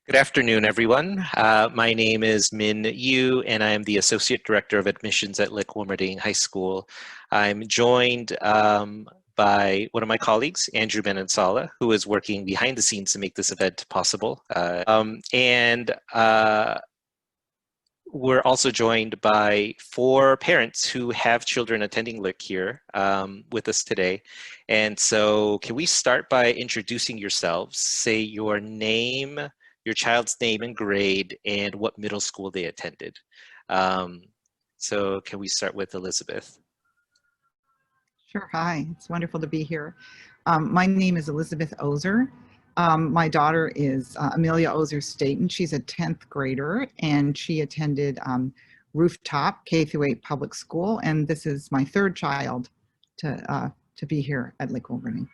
Good afternoon, everyone. My name is Min Yu, and I am the Associate Director of Admissions at Lick-Wilmerding High School. I'm joined by one of my colleagues, Andrew Benansala, who is working behind the scenes to make this event possible. We're also joined by 4 parents who have children attending Lick here with us today. And so can we start by introducing yourselves? Say your name, your child's name and grade, and what middle school they attended. So can we start with Elizabeth? Sure, hi, it's wonderful to be here. My name is Elizabeth Ozer. My daughter is Amelia Ozer Staten. She's a 10th grader and she attended Rooftop K-8 public school. And this is my 3rd child to be here at Lick-Wilmerding.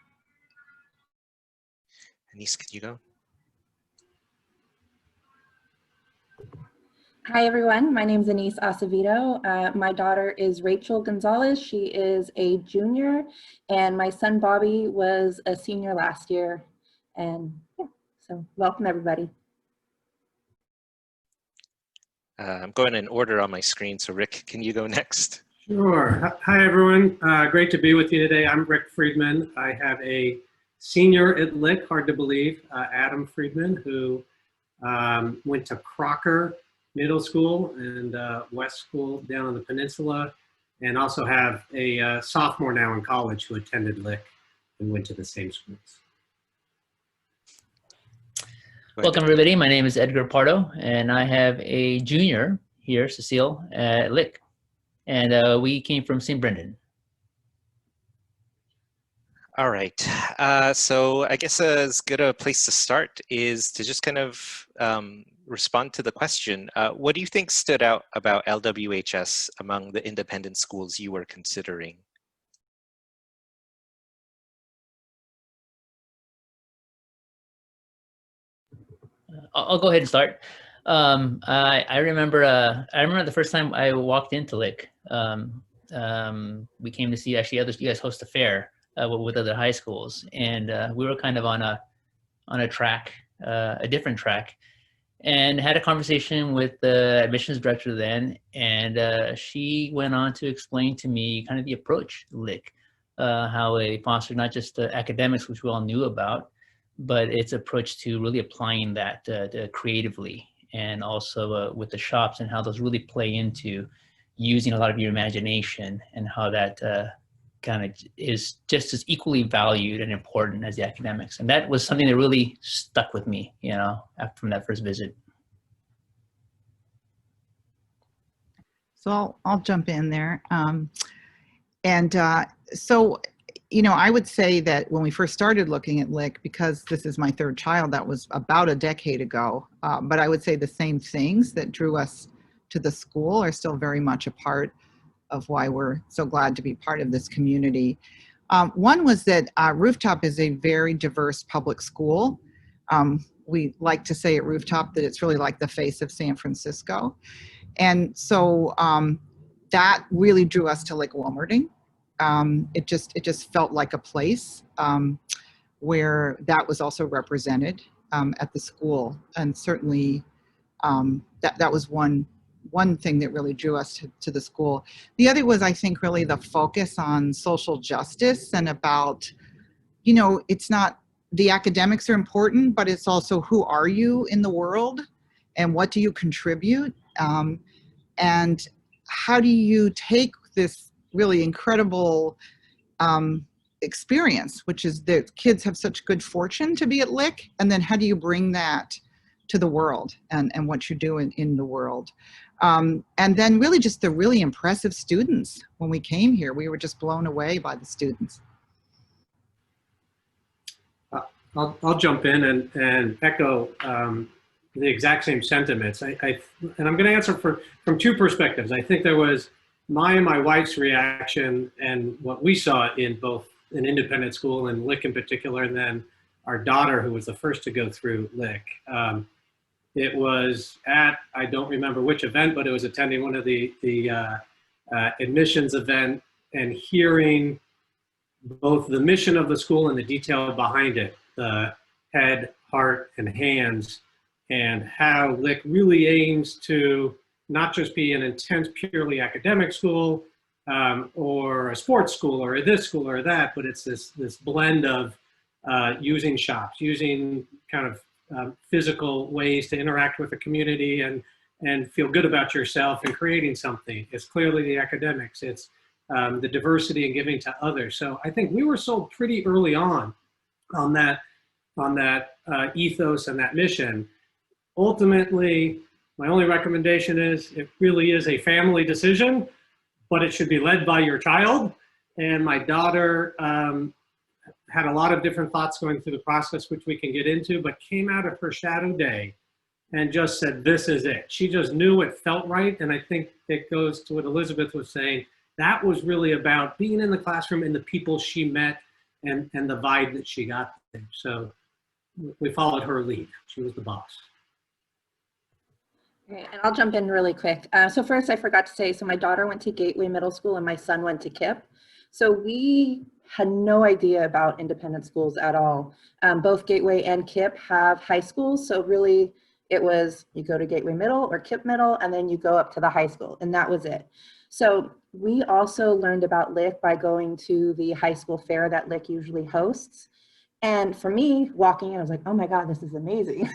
Anise, can you go? Hi everyone, my name is Anise Acevedo. My daughter is Rachel Gonzalez. She is a junior, and my son Bobby was a senior last year. And yeah, so welcome everybody. I'm going in order on my screen, so Rick, can you go next? Sure. Hi everyone, great to be with you today. I'm Rick Friedman. I have a senior at Lick, hard to believe, Adam Friedman, who went to Crocker Middle School and West School down on the peninsula, and also have a sophomore now in college who attended Lick and went to the same schools. Welcome everybody, my name is Edgar Pardo and I have a junior here, Cecile, at Lick, and we came from St. Brendan. All right, so I guess as good a place to start is to just kind of respond to the question. What do you think stood out about LWHS among the independent schools you were considering? I'll go ahead and start. I remember the first time I walked into Lick. We came to see actually you guys host a fair with other high schools, and we were kind of on a track, a different track, and had a conversation with the admissions director then, and she went on to explain to me kind of the approach to Lick, how it fostered not just the academics, which we all knew about, but its approach to really applying that creatively, and also with the shops and how those really play into using a lot of your imagination, and how that kind of is just as equally valued and important as the academics. And that was something that really stuck with me, you know, from that first visit. So I'll jump in there. So, you know, I would say that when we first started looking at Lick, because this is my 3rd child, that was about a decade ago, but I would say the same things that drew us to the school are still very much a part of why we're so glad to be part of this community. One was that Rooftop is a very diverse public school. We like to say at Rooftop that it's really like the face of San Francisco. And so that really drew us to Lick-Wilmerding. It just felt like a place where that was also represented at the school. And certainly that was one thing that really drew us to the school. The other was, I think, really the focus on social justice and about, you know, it's not, the academics are important, but it's also who are you in the world and what do you contribute? And how do you take this really incredible experience, which is that kids have such good fortune to be at Lick, and then how do you bring that to the world and what you do in the world? And then really just the really impressive students. When we came here, we were just blown away by the students. I'll jump in and echo the exact same sentiments. And I'm going to answer from 2 perspectives. I think there was my and my wife's reaction and what we saw in both an independent school and Lick in particular, and then our daughter, who was the first to go through Lick. It was at, I don't remember which event, but it was attending one of the admissions event and hearing both the mission of the school and the detail behind it, the head, heart, and hands and how Lick really aims to not just be an intense, purely academic school or a sports school or this school or that, but it's this blend of using shops, using kind of physical ways to interact with the community and feel good about yourself and creating something. It's clearly the academics. It's the diversity and giving to others. So I think we were sold pretty early on that ethos and that mission. Ultimately, my only recommendation is it really is a family decision, but it should be led by your child. And my daughter had a lot of different thoughts going through the process, which we can get into, but came out of her shadow day and just said, this is it. She just knew it felt right. And I think it goes to what Elizabeth was saying. That was really about being in the classroom and the people she met and the vibe that she got there. So we followed her lead. She was the boss. Okay, and I'll jump in really quick. So first I forgot to say, so my daughter went to Gateway Middle School and my son went to KIPP. So we had no idea about independent schools at all. Both Gateway and KIPP have high schools. So really it was, you go to Gateway Middle or KIPP Middle, and then you go up to the high school, and that was it. So we also learned about Lick by going to the high school fair that Lick usually hosts. And for me, walking in, I was like, oh my God, this is amazing.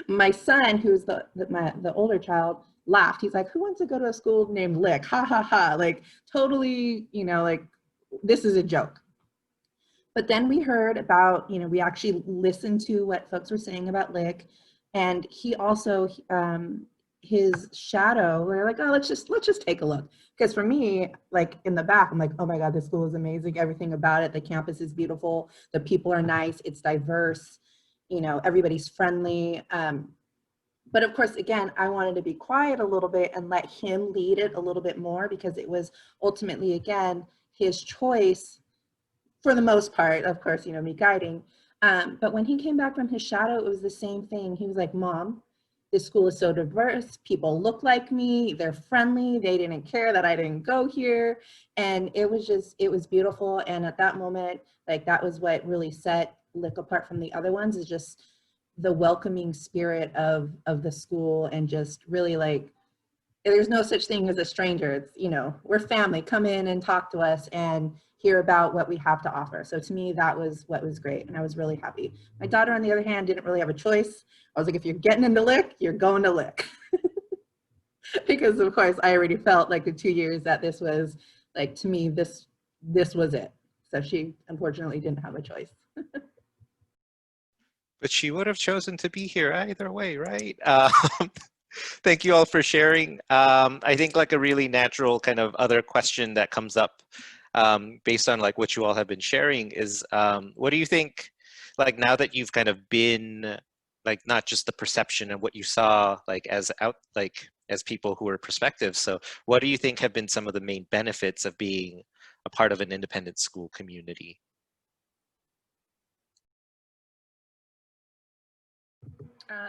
My son, who's the older child, laughed. He's like, who wants to go to a school named Lick? Ha, ha, ha. Like, totally, you know, like, this is a joke. But then we heard about, you know, we actually listened to what folks were saying about Lick. And he also, his shadow, we're like, oh, let's just take a look. Because for me, like in the back, I'm like, oh my God, this school is amazing. Everything about it. The campus is beautiful. The people are nice. It's diverse. You know, everybody's friendly. But of course, again, I wanted to be quiet a little bit and let him lead it a little bit more, because it was ultimately, again, his choice for the most part, of course, you know, me guiding. But when he came back from his shadow, it was the same thing. He was like, Mom, this school is so diverse. People look like me. They're friendly. They didn't care that I didn't go here. And it was just, it was beautiful. And at that moment, like, that was what really set Lick apart from the other ones, is just the welcoming spirit of the school, and just really like, there's no such thing as a stranger. It's, you know, we're family. Come in and talk to us and hear about what we have to offer. So to me, that was what was great, and I was really happy. My daughter, on the other hand, didn't really have a choice. I was like, if you're getting into Lick, you're going to Lick. Because of course, I already felt like the 2 years that this was, like, to me, this was it. So she unfortunately didn't have a choice. But she would have chosen to be here either way, right? Thank you all for sharing. I think like a really natural kind of other question that comes up based on like what you all have been sharing is, what do you think, like now that you've kind of been like not just the perception of what you saw like as people who were perspectives, so what do you think have been some of the main benefits of being a part of an independent school community?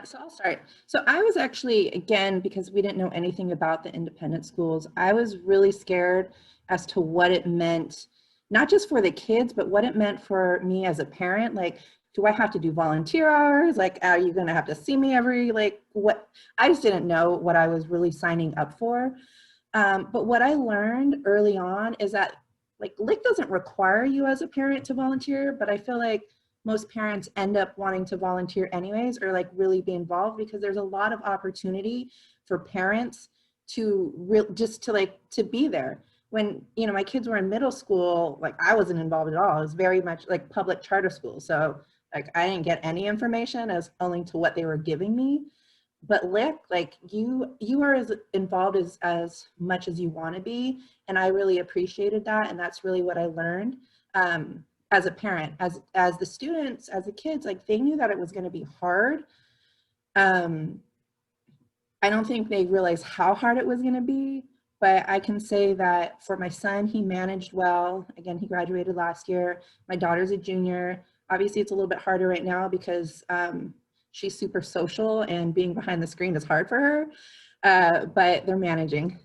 So I'll start. So I was actually, again, because we didn't know anything about the independent schools, I was really scared as to what it meant, not just for the kids, but what it meant for me as a parent. Like, do I have to do volunteer hours? Like, are you going to have to see me every, like, what? I just didn't know what I was really signing up for. But what I learned early on is that, like, Lick doesn't require you as a parent to volunteer, but I feel like most parents end up wanting to volunteer anyways, or like really be involved, because there's a lot of opportunity for parents to just to be there. When, you know, my kids were in middle school, like I wasn't involved at all. It was very much like public charter school. So like I didn't get any information as only to what they were giving me. But Lick, like you are as involved as much as you want to be. And I really appreciated that. And that's really what I learned. As a parent, as the students, as the kids, like they knew that it was going to be hard. I don't think they realized how hard it was going to be, but I can say that for my son, he managed well. Again, he graduated last year. My daughter's a junior. Obviously, it's a little bit harder right now because she's super social and being behind the screen is hard for her, but they're managing.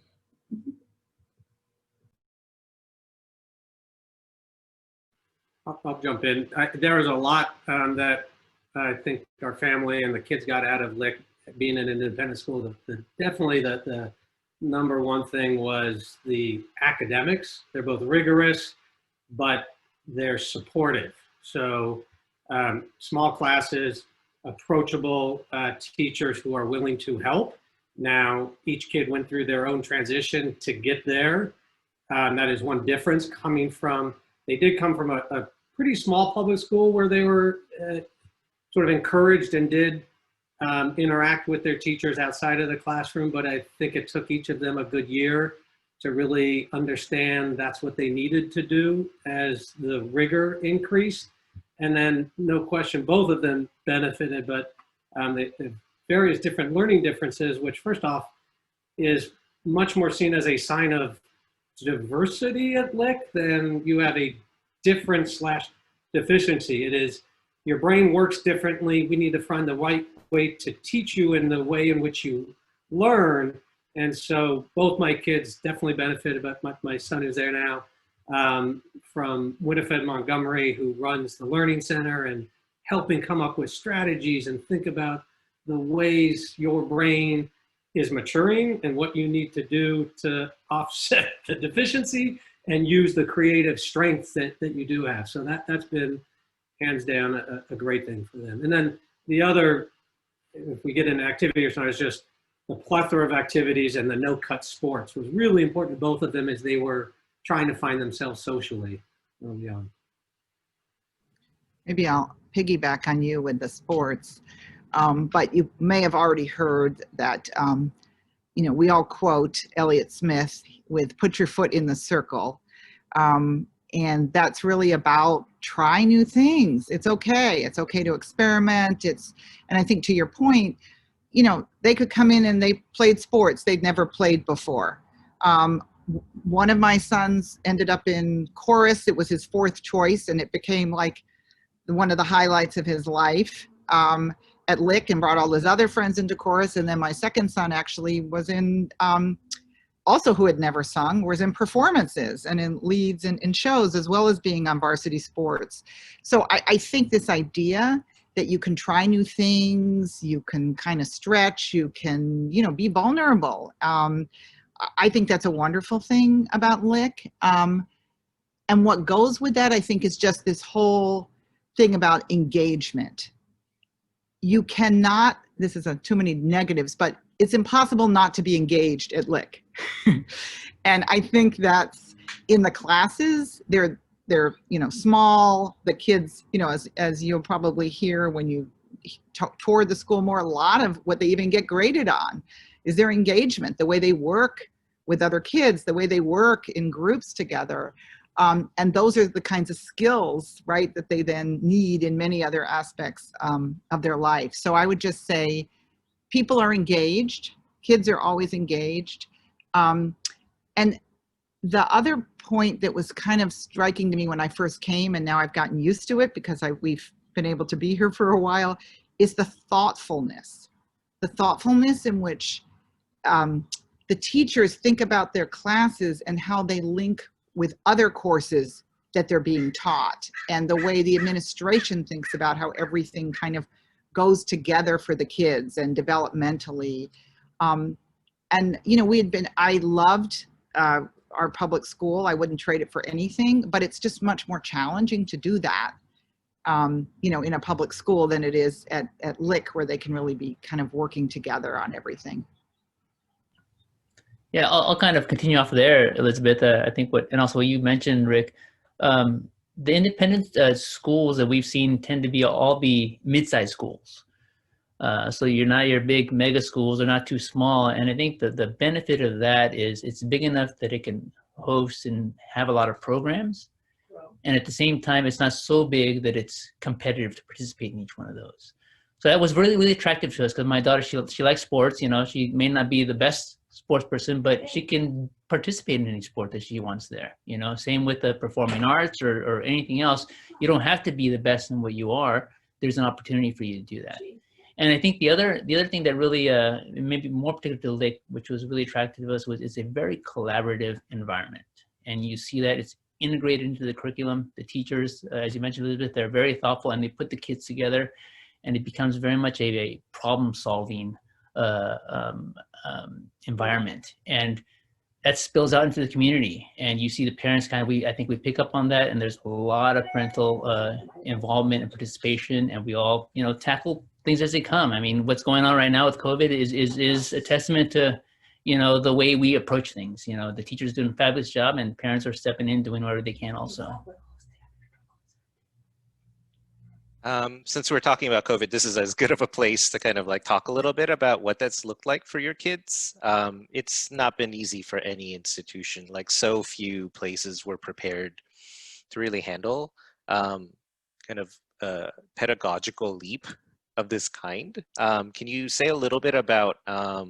I'll jump in. There was a lot that I think our family and the kids got out of Lick being an independent school, definitely the number one thing was the academics. They're both rigorous, but they're supportive. So small classes, approachable teachers who are willing to help. Now, each kid went through their own transition to get there. That is one difference coming from, they did come from a pretty small public school where they were sort of encouraged and did interact with their teachers outside of the classroom, but I think it took each of them a good year to really understand that's what they needed to do as the rigor increased. And then, no question, both of them benefited, but the various different learning differences, which first off is much more seen as a sign of diversity at Lick than you have a difference / deficiency. It is your brain works differently. We need to find the right way to teach you in the way in which you learn. And so both my kids definitely benefited, but my son is there now, from Winifred Montgomery, who runs the Learning Center, and helping come up with strategies and think about the ways your brain is maturing and what you need to do to offset the deficiency and use the creative strengths that you do have. So that's been hands down a great thing for them. And then the other, if we get into activity or something, is just the plethora of activities, and the no-cut sports was really important to both of them as they were trying to find themselves socially early on. Maybe I'll piggyback on you with the sports, but you may have already heard that, we all quote Elliott Smith with "put your foot in the circle." And that's really about try new things. It's okay. It's okay to experiment. And I think to your point, they could come in and they played sports they'd never played before. One of my sons ended up in chorus. It was his fourth choice, and it became like one of the highlights of his life at Lick, and brought all his other friends into chorus. And then my second son actually was in, also who had never sung, was in performances and in leads and in shows, as well as being on varsity sports. So I think this idea that you can try new things, you can kind of stretch, you can, be vulnerable. I think that's a wonderful thing about Lick. And what goes with that, I think, is just this whole thing about engagement. You cannot, this is too many negatives, but it's impossible not to be engaged at Lick. And I think that's in the classes, they're small, the kids, as you'll probably hear when you tour the school more, a lot of what they even get graded on is their engagement, the way they work with other kids, the way they work in groups together. And those are the kinds of skills, right, that they then need in many other aspects of their life. So I would just say people are engaged, kids are always engaged. And the other point that was kind of striking to me when I first came, and now I've gotten used to it because we've been able to be here for a while, is the thoughtfulness in which the teachers think about their classes and how they link with other courses that they're being taught, and the way the administration thinks about how everything kind of goes together for the kids and developmentally. And I loved our public school. I wouldn't trade it for anything, but it's just much more challenging to do that, in a public school than it is at Lick, where they can really be kind of working together on everything. Yeah, I'll kind of continue off there, Elizabeth. I think and also what you mentioned, Rick, the independent schools that we've seen tend to all be mid-sized schools. So you're not your big mega schools, they're not too small. And I think that the benefit of that is it's big enough that it can host and have a lot of programs. And at the same time, it's not so big that it's competitive to participate in each one of those. So that was really, really attractive to us, because my daughter, she likes sports. She may not be the best sports person, but she can participate in any sport that she wants there. Same with the performing arts or anything else. You don't have to be the best in what you are. There's an opportunity for you to do that. And I think the other thing that really maybe more particular to Lick, which was really attractive to us, was it's a very collaborative environment. And you see that it's integrated into the curriculum. The teachers, as you mentioned, Elizabeth, they're very thoughtful, and they put the kids together. and it becomes very much a problem-solving environment, and that spills out into the community. And you see the parents I think we pick up on that, and there's a lot of parental involvement and participation, and we all, tackle things as they come. I mean, what's going on right now with COVID is a testament to, the way we approach things. The teachers doing a fabulous job, and parents are stepping in, doing whatever they can also. Since we're talking about COVID, this is as good of a place to kind of like talk a little bit about what that's looked like for your kids. It's not been easy for any institution. Like, so few places were prepared to really handle kind of a pedagogical leap of this kind. Can you say a little bit about how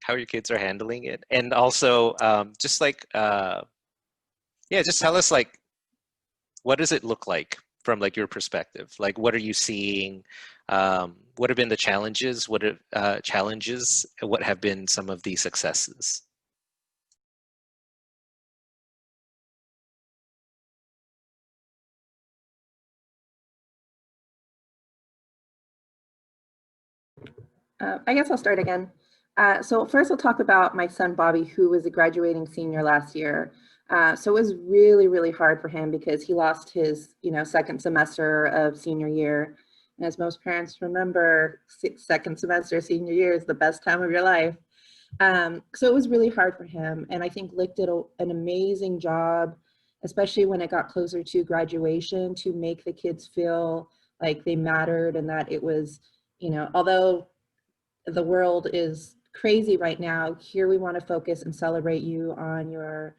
your kids are handling it? And also just like, just tell us, like, what does it look like from like your perspective? Like, what are you seeing? What have been the challenges? What have been some of the successes? I guess I'll start again. So first I'll talk about my son, Bobby, who was a graduating senior last year. So it was really, really hard for him because he lost his, second semester of senior year. And as most parents remember, second semester senior year is the best time of your life. So it was really hard for him. And I think Lick did an amazing job, especially when it got closer to graduation, to make the kids feel like they mattered, and that it was, although the world is crazy right now, here we want to focus and celebrate you on your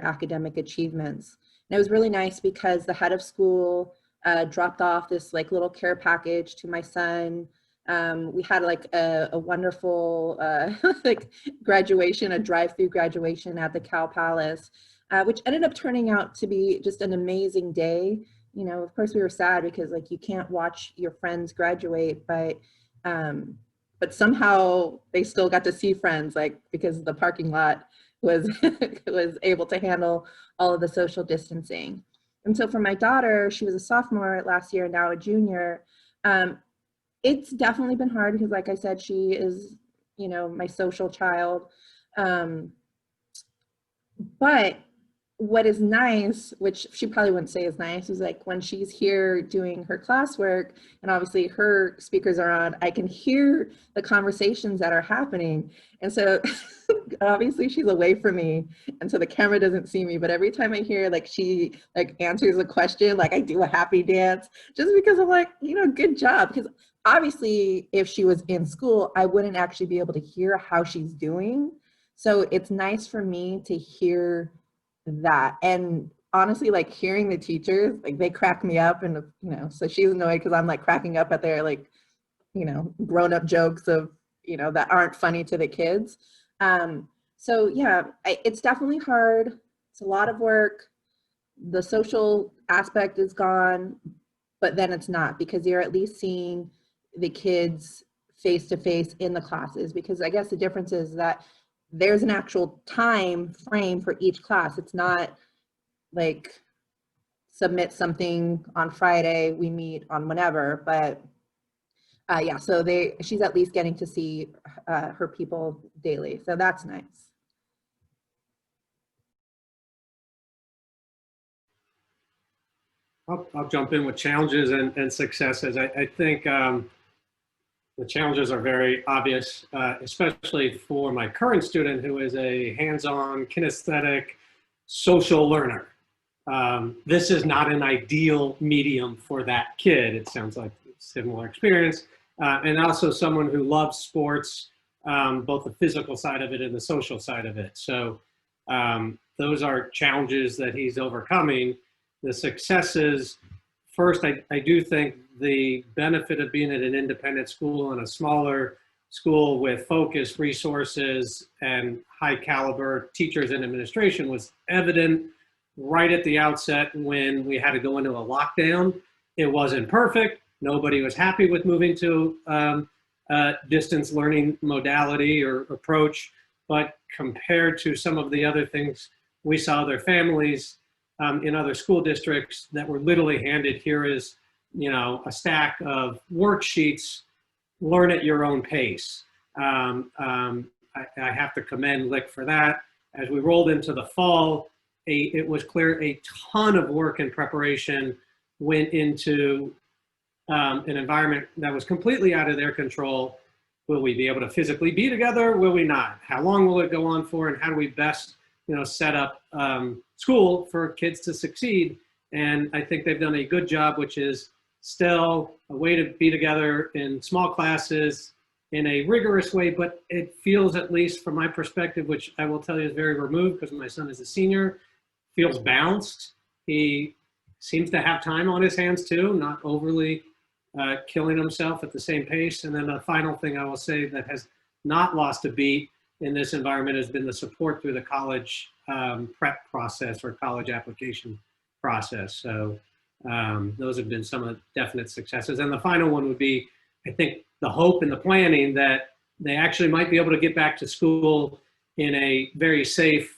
academic achievements. And it was really nice because the head of school dropped off this like little care package to my son. We had like a wonderful like graduation, a drive-through graduation at the Cal Palace, which ended up turning out to be just an amazing day. Of course we were sad because like you can't watch your friends graduate, but somehow they still got to see friends, like because the parking lot was was able to handle all of the social distancing. And so for my daughter, she was a sophomore last year, now a junior. It's definitely been hard because, like I said, she is, my social child. But what is nice, which she probably wouldn't say is nice, is like when she's here doing her classwork and obviously her speakers are on, I can hear the conversations that are happening. And so obviously she's away from me, and so the camera doesn't see me, but every time I hear like she like answers a question, like I do a happy dance just because I'm like, good job. Because obviously if she was in school, I wouldn't actually be able to hear how she's doing. So it's nice for me to hear that. And honestly, like hearing the teachers, like they crack me up, and so she's annoyed because I'm like cracking up at their like grown-up jokes of that aren't funny to the kids. So yeah, it's definitely hard. It's a lot of work. The social aspect is gone, but then it's not, because you're at least seeing the kids face to face in the classes. Because I guess the difference is that there's an actual time frame for each class. It's not like submit something on Friday, we meet on whenever, but yeah, so she's at least getting to see her people daily. So that's nice. I'll jump in with challenges and successes. I think the challenges are very obvious, especially for my current student, who is a hands-on, kinesthetic, social learner. This is not an ideal medium for that kid. It sounds like a similar experience. And also someone who loves sports, both the physical side of it and the social side of it. So those are challenges that he's overcoming. The successes, first, I do think the benefit of being at an independent school and a smaller school with focused resources and high caliber teachers and administration was evident right at the outset when we had to go into a lockdown. It wasn't perfect. Nobody was happy with moving to a distance learning modality or approach, but compared to some of the other things we saw, their families in other school districts that were literally handed, here is a stack of worksheets, learn at your own pace. I have to commend Lick for that. As we rolled into the fall, it was clear a ton of work and preparation went into an environment that was completely out of their control. Will we be able to physically be together? Will we not? How long will it go on for? And how do we best, set up school for kids to succeed? And I think they've done a good job, which is still a way to be together in small classes in a rigorous way, but it feels, at least from my perspective, which I will tell you is very removed because my son is a senior, feels balanced. He seems to have time on his hands too, not overly killing himself at the same pace. And then the final thing I will say that has not lost a beat in this environment has been the support through the college prep process or college application process. So those have been some of the definite successes. And the final one would be, I think, the hope and the planning that they actually might be able to get back to school in a very safe,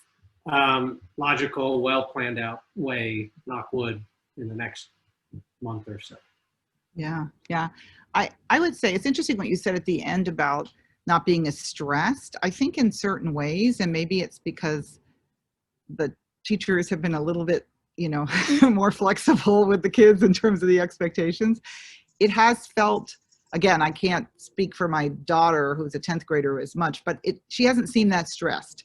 logical, well-planned out way, knock wood, in the next month or so. Yeah, yeah. I would say it's interesting what you said at the end about not being as stressed. I think in certain ways, and maybe it's because the teachers have been a little bit, more flexible with the kids in terms of the expectations. It has felt, again, I can't speak for my daughter who's a 10th grader as much, but she hasn't seemed that stressed.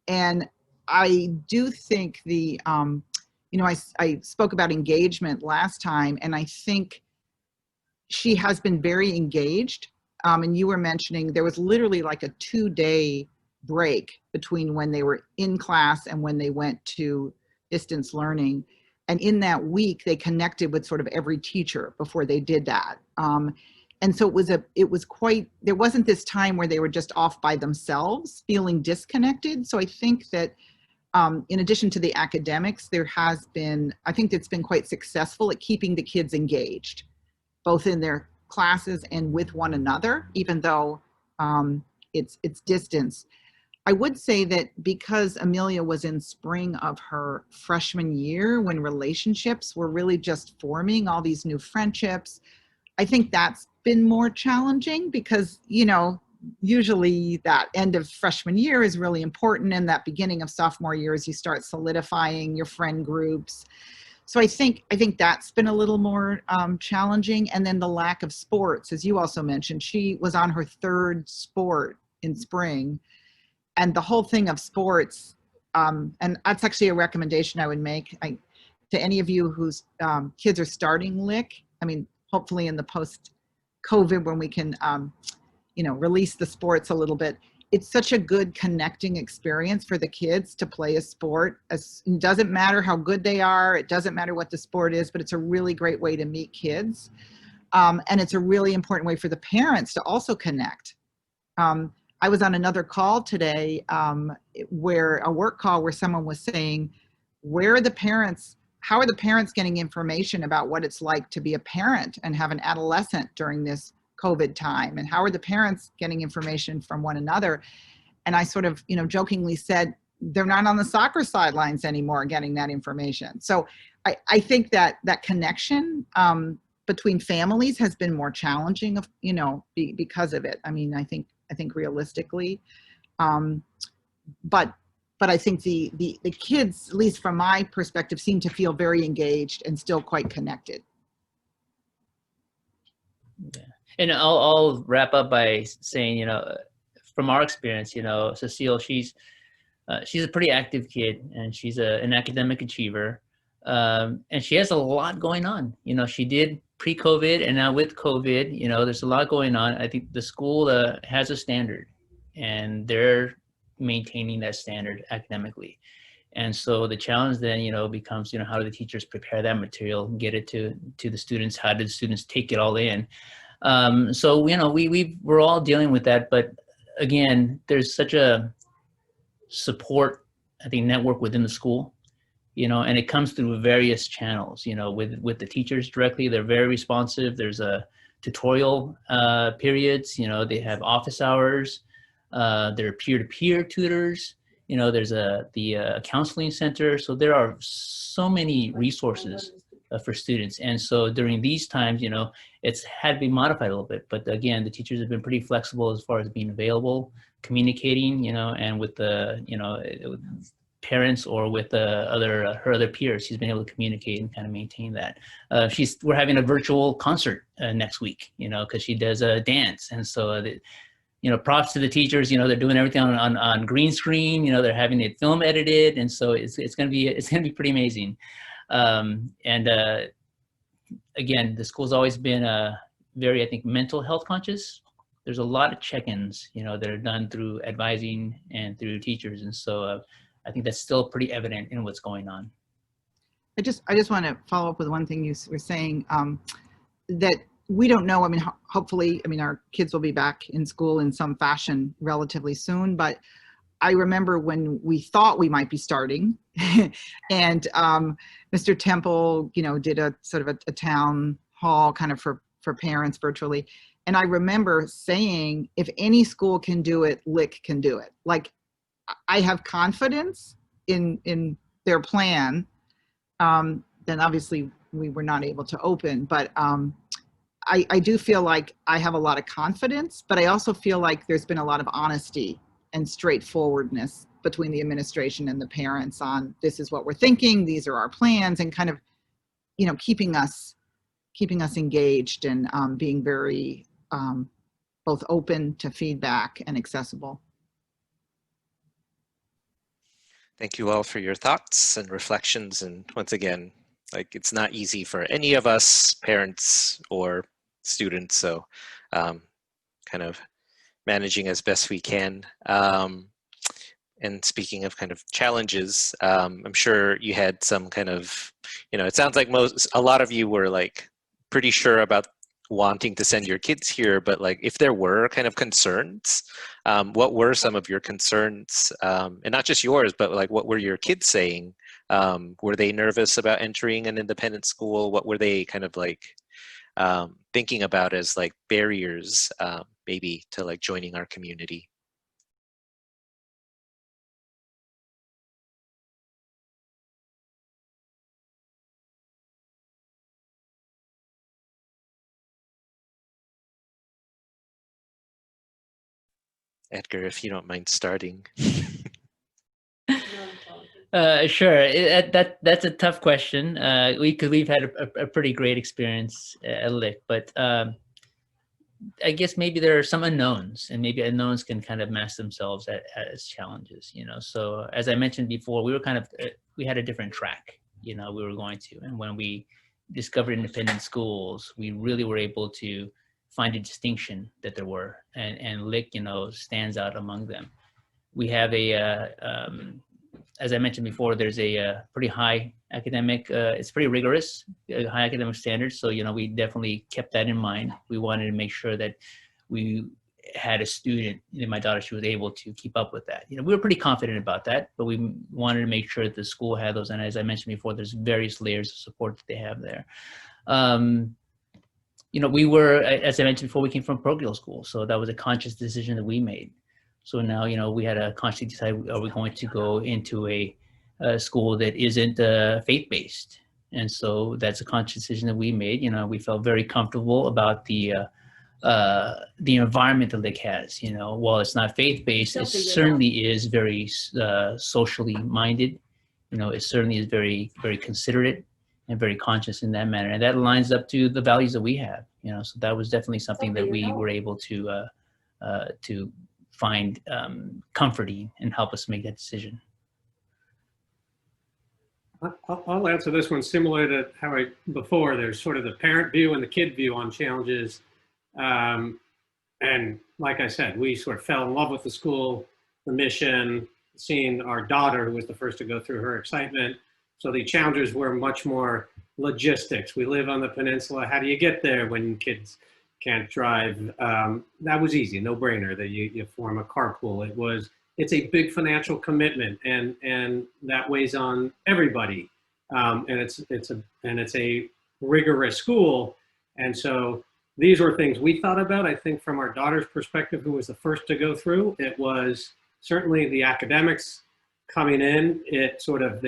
And I do think I spoke about engagement last time, and I think she has been very engaged. And you were mentioning there was literally like a 2-day break between when they were in class and when they went to distance learning. And in that week, they connected with sort of every teacher before they did that. And so there wasn't this time where they were just off by themselves, feeling disconnected. So I think that in addition to the academics, I think it's been quite successful at keeping the kids engaged, both in their classes and with one another, even though it's distance. I would say that because Amelia was in spring of her freshman year, when relationships were really just forming, all these new friendships, I think that's been more challenging because, usually that end of freshman year is really important, and that beginning of sophomore year as you start solidifying your friend groups. So I think that's been a little more challenging. And then the lack of sports, as you also mentioned, she was on her 3rd sport in spring, and the whole thing of sports, and that's actually a recommendation I would make to any of you whose kids are starting Lick. I mean, hopefully in the post-COVID when we can, release the sports a little bit. It's such a good connecting experience for the kids to play a sport. It doesn't matter how good they are. It doesn't matter what the sport is, but it's a really great way to meet kids. And it's a really important way for the parents to also connect. I was on another call today a work call where someone was saying, how are the parents getting information about what it's like to be a parent and have an adolescent during this COVID time? And how are the parents getting information from one another? And I sort of, jokingly said, they're not on the soccer sidelines anymore getting that information. So I think that connection between families has been more challenging, because of it. I mean, I think realistically, but I think the kids, at least from my perspective, seem to feel very engaged and still quite connected. Yeah. And I'll wrap up by saying, from our experience, Cecile, she's a pretty active kid, and she's an academic achiever, and she has a lot going on. She did pre-COVID, and now with COVID, there's a lot going on. I think the school has a standard, and they're maintaining that standard academically. And so the challenge then, becomes, how do the teachers prepare that material and get it to the students? How do the students take it all in? So, we're all dealing with that, but again, there's such a support, I think, network within the school, and it comes through various channels, with the teachers directly. They're very responsive. There's a tutorial periods, they have office hours, there are peer-to-peer tutors, there's the counseling center. So there are so many resources for students. And so during these times, it's had to be modified a little bit. But again, the teachers have been pretty flexible as far as being available, communicating, and with the, with parents or with her other peers, she's been able to communicate and kind of maintain that. We're having a virtual concert next week, because she does a dance. And so, props to the teachers, they're doing everything on green screen, they're having it film edited. And so it's going to be pretty amazing. Again, the school's always been very, I think, mental health conscious. There's a lot of check-ins, that are done through advising and through teachers. And so I think that's still pretty evident in what's going on. I just want to follow up with one thing you were saying, that we don't know. I mean, hopefully, our kids will be back in school in some fashion relatively soon, but I remember when we thought we might be starting and Mr. Temple, did a sort of a town hall kind of for parents virtually. And I remember saying, if any school can do it, Lick can do it. Like, I have confidence in their plan. Then obviously we were not able to open, but I do feel like I have a lot of confidence, but I also feel like there's been a lot of honesty and straightforwardness between the administration and the parents on, this is what we're thinking, these are our plans, and kind of, keeping us engaged and being very both open to feedback and accessible. Thank you all for your thoughts and reflections. And once again, it's not easy for any of us, parents or students. So kind of managing as best we can. And speaking of kind of challenges, I'm sure you had some kind of, it sounds like a lot of you were pretty sure about wanting to send your kids here, but if there were kind of concerns, what were some of your concerns? And not just yours, but what were your kids saying? Were they nervous about entering an independent school? What were they kind of thinking about as barriers maybe to joining our community? Edgar, if you don't mind starting. Sure. That's a tough question. We've had a pretty great experience at Lick, but I guess maybe there are some unknowns, and maybe unknowns can kind of mask themselves as challenges. So as I mentioned before, we had a different track. We were going to, and when we discovered independent schools, we really were able to find a distinction that there were, and Lick, stands out among them. We have as I mentioned before, there's a pretty high academic, it's pretty rigorous, high academic standards. So, we definitely kept that in mind. We wanted to make sure that we had a student, my daughter, she was able to keep up with that. We were pretty confident about that, but we wanted to make sure that the school had those. And as I mentioned before, there's various layers of support that they have there. We were, as I mentioned before, we came from parochial school. So that was a conscious decision that we made. So now, we had to consciously decide, are we going to go into a school that isn't faith-based? And so that's a conscious decision that we made. We felt very comfortable about the environment that Lick has. While it's not faith-based, it certainly is very socially minded. It certainly is very, very considerate and very conscious in that manner. And that lines up to the values that we have. So that was definitely something that we were able to find comforting and help us make that decision. I'll answer this one similar to how before. There's sort of the parent view and the kid view on challenges. And like I said, we sort of fell in love with the school, the mission, seeing our daughter, who was the first to go through, her excitement. So the challenges were much more logistics. We live on the peninsula. How do you get there when kids can't drive? That was easy, no brainer that you form a carpool. It's a big financial commitment, and that weighs on everybody. And it's a rigorous school. And so these were things we thought about. I think from our daughter's perspective, who was the first to go through, it was certainly the academics coming in. It sort of,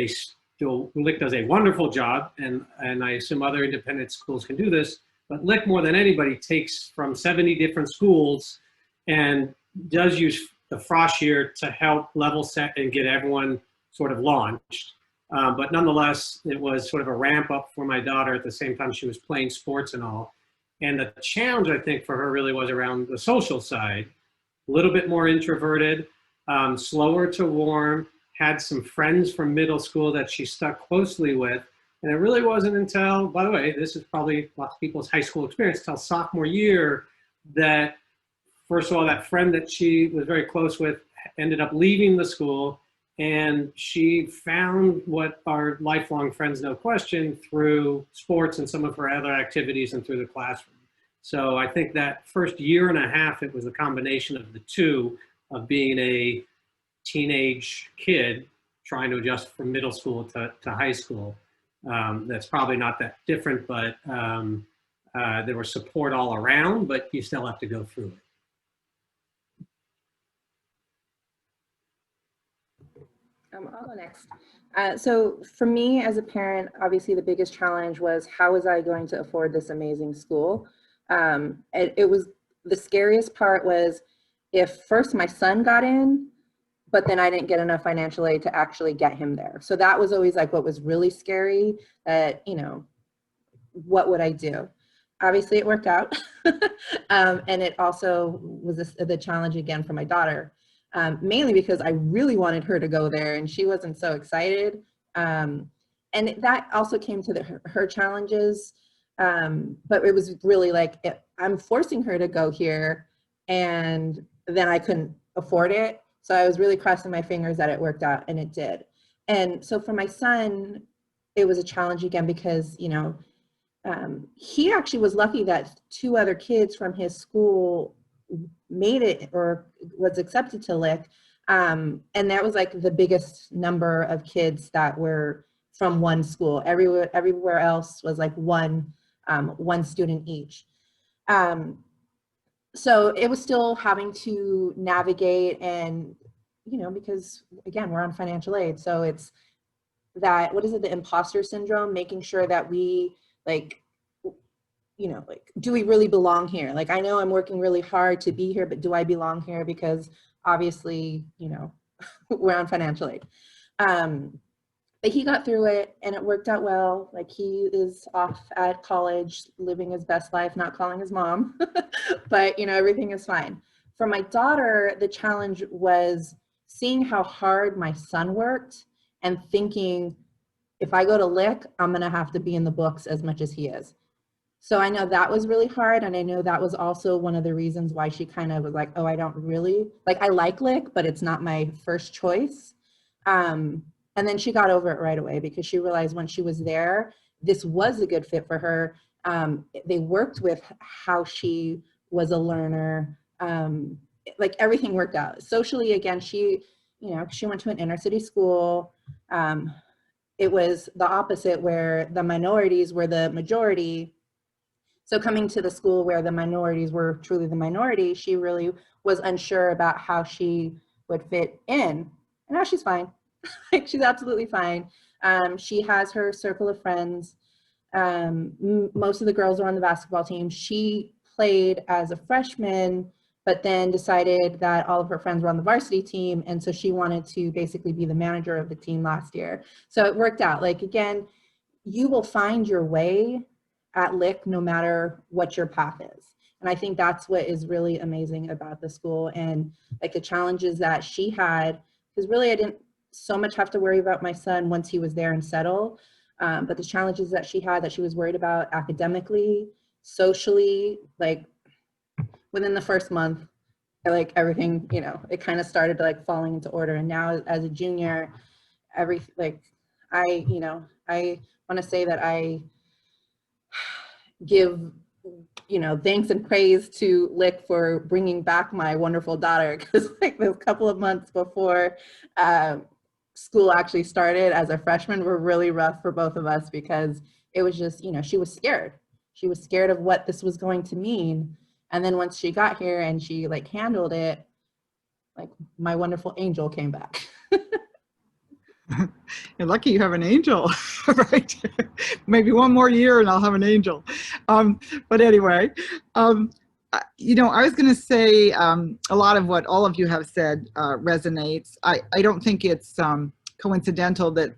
Lick does a wonderful job, and I assume other independent schools can do this, but Lick more than anybody takes from 70 different schools and does use the frosh year to help level set and get everyone sort of launched. But nonetheless, it was sort of a ramp up for my daughter at the same time she was playing sports and all. And the challenge, I think, for her really was around the social side, a little bit more introverted, slower to warm, had some friends from middle school that she stuck closely with. And it really wasn't until, by the way, this is probably lots of people's high school experience, until sophomore year that, first of all, that friend that she was very close with ended up leaving the school, and she found what are lifelong friends, no question, through sports and some of her other activities and through the classroom. So I think that first year and a half, it was a combination of the two, of being a teenage kid trying to adjust from middle school to high school. That's probably not that different, but there was support all around, but you still have to go through it. I'll go next. So for me as a parent, obviously the biggest challenge was how was I going to afford this amazing school? It was, the scariest part was if first my son got in, but then I didn't get enough financial aid to actually get him there. So that was always like what was really scary, that, you know, what would I do? Obviously it worked out. And it also was the challenge again for my daughter. Mainly because I really wanted her to go there and she wasn't so excited. And that also came to her challenges. But it was really like, I'm forcing her to go here and then I couldn't afford it. So I was really crossing my fingers that it worked out, and it did. And so for my son, it was a challenge again because, you know, he actually was lucky that 2 other kids from his school made it or was accepted to Lick. And that was like the biggest number of kids that were from one school. Everywhere else was like one student each. So it was still having to navigate, and, you know, because again, we're on financial aid. So it's that, what is it? The imposter syndrome, making sure that we like, you know, like, do we really belong here? Like, I know I'm working really hard to be here, but do I belong here? Because obviously, you know, we're on financial aid. But he got through it and it worked out well. Like, he is off at college, living his best life, not calling his mom, but, you know, everything is fine. For my daughter, the challenge was seeing how hard my son worked and thinking, if I go to Lick, I'm gonna have to be in the books as much as he is. So I know that was really hard. And I know that was also one of the reasons why she kind of was like, oh, I don't really, like, I like Lick, but it's not my first choice. And then she got over it right away because she realized when she was there, this was a good fit for her. They worked with how she was a learner. Like, everything worked out. Socially, again, she, you know, she went to an inner city school. It was the opposite, where the minorities were the majority. So coming to the school where the minorities were truly the minority, she really was unsure about how she would fit in. And now she's fine. Like, she's absolutely fine. She has her circle of friends. Most of the girls are on the basketball team. She played as a freshman, but then decided that all of her friends were on the varsity team. And so she wanted to basically be the manager of the team last year. So it worked out. Like, again, you will find your way at Lick no matter what your path is. And I think that's what is really amazing about the school, and like the challenges that she had, because really I didn't so much have to worry about my son once he was there and settle, but the challenges that she had, that she was worried about academically, socially, like within the first month, like everything, you know, it kind of started like falling into order. And now as a junior, I want to say that I give, you know, thanks and praise to Lick for bringing back my wonderful daughter, because like those couple of months before school actually started as a freshman were really rough for both of us, because it was just, you know, she was scared. She was scared of what this was going to mean. And then once she got here and she like handled it, like my wonderful angel came back. You're lucky you have an angel, right? Maybe one more year and I'll have an angel. But anyway, you know, I was going to say a lot of what all of you have said resonates. I don't think it's coincidental that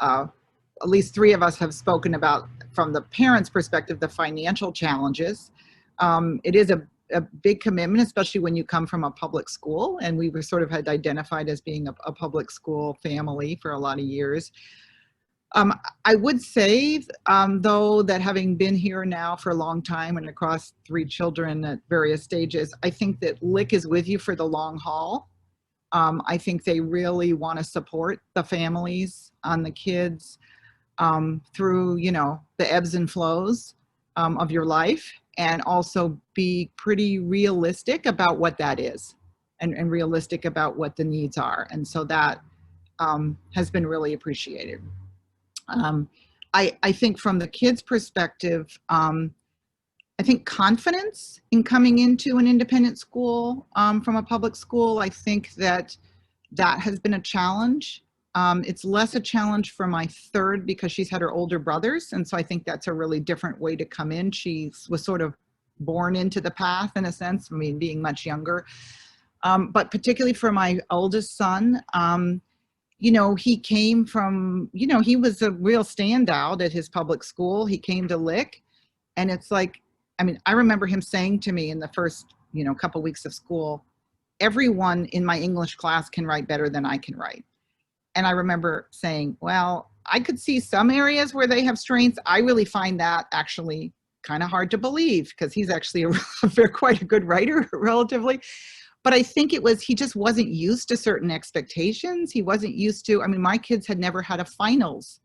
at least 3 of us have spoken about, from the parents' perspective, the financial challenges. It is a big commitment, especially when you come from a public school, and we were sort of had identified as being a public school family for a lot of years. I would say, though, that having been here now for a long time and across 3 children at various stages, I think that Lick is with you for the long haul. I think they really want to support the families and the kids through, you know, the ebbs and flows of your life, and also be pretty realistic about what that is, and realistic about what the needs are. And so that has been really appreciated. I think from the kids' perspective, I think confidence in coming into an independent school from a public school, I think that has been a challenge. It's less a challenge for my 3rd because she's had her older brothers. And so I think that's a really different way to come in. She was sort of born into the path in a sense, I mean, being much younger. But particularly for my oldest son, you know, he came from, you know, he was a real standout at his public school. He came to Lick, and it's like, I mean, I remember him saying to me in the first, you know, couple weeks of school, everyone in my English class can write better than I can write. And I remember saying, well, I could see some areas where they have strengths. I really find that actually kind of hard to believe, because he's actually quite a good writer relatively. But I think it was, he just wasn't used to certain expectations. He wasn't used to, I mean, my kids had never had a finals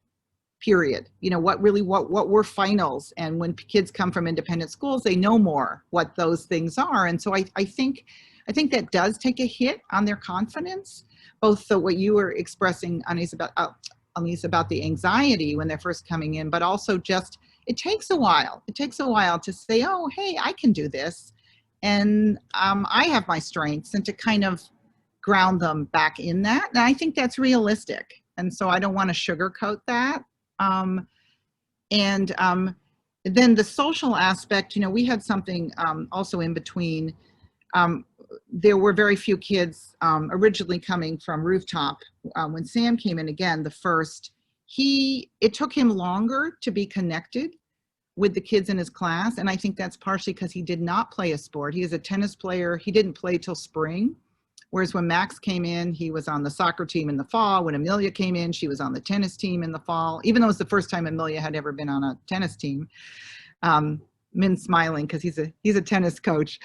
period. You know, what were finals? And when kids come from independent schools, they know more what those things are. And so I think that does take a hit on their confidence, both what you were expressing, Anise, about the anxiety when they're first coming in, but also just, it takes a while. It takes a while to say, oh, hey, I can do this. And I have my strengths, and to kind of ground them back in that. And I think that's realistic. And so I don't want to sugarcoat that. And then the social aspect, you know, we had something also in between. There were very few kids originally coming from rooftop. When Sam came in again, the first, it took him longer to be connected with the kids in his class. And I think that's partially because he did not play a sport. He is a tennis player. He didn't play till spring. Whereas when Max came in, he was on the soccer team in the fall. When Amelia came in, she was on the tennis team in the fall, even though it was the first time Amelia had ever been on a tennis team. Min's smiling because he's a tennis coach